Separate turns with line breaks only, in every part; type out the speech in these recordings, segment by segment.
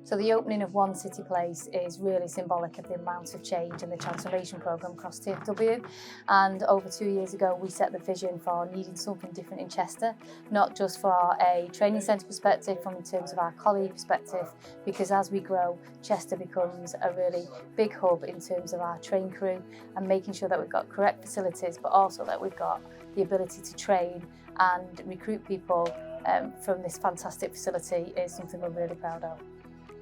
So the opening of One City Place is really symbolic of the amount of change and the transformation programme across TFW. And over 2 years ago, we set the vision for needing something different in Chester, not just for a training centre perspective, from in terms of our colleague perspective, because as we grow, Chester becomes a really big hub in terms of our train crew and making sure that we've got correct facilities, but also that we've got the ability to train and recruit people from this fantastic facility is something we're really proud of.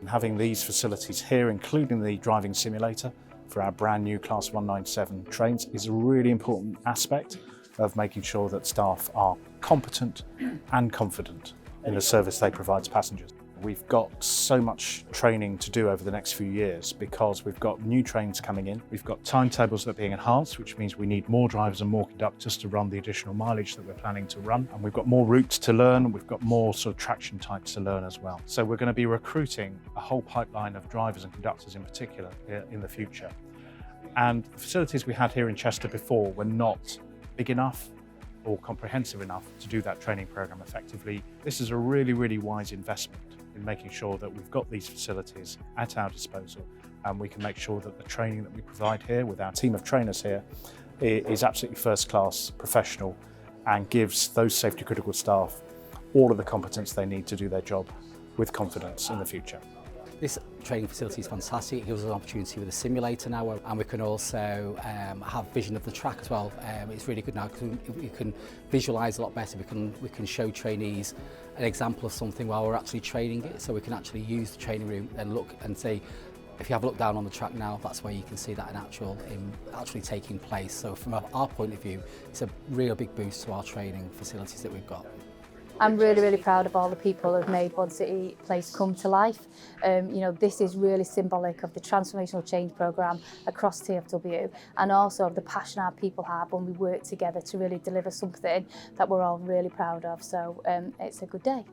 Having these facilities here, including the driving simulator for our brand new Class 197 trains, is a really important aspect of making sure that staff are competent and confident in the service they provide to passengers. We've got so much training to do over the next few years because we've got new trains coming in, we've got timetables that are being enhanced, which means we need more drivers and more conductors to run the additional mileage that we're planning to run, and we've got more routes to learn, we've got more sort of traction types to learn as well. So we're going to be recruiting a whole pipeline of drivers and conductors in particular in the future. And the facilities we had here in Chester before were not big enough or comprehensive enough to do that training programme effectively. This is a really, really wise investment in making sure that we've got these facilities at our disposal and we can make sure that the training that we provide here with our team of trainers here is absolutely first class, professional, and gives those safety critical staff all of the competence they need to do their job with confidence in the future.
This training facility is fantastic. It gives us an opportunity with a simulator now, and we can also have vision of the track as well. It's really good now because we can visualise a lot better. We can show trainees an example of something while we're actually training it, so we can actually use the training room and look and say, if you have a look down on the track now, that's where you can see that in actually taking place. So from our point of view, it's a real big boost to our training facilities that we've got.
I'm really, really proud of all the people who have made One City Place come to life. This is really symbolic of the transformational change programme across TFW and also of the passion our people have when we work together to really deliver something that we're all really proud of. So it's a good day.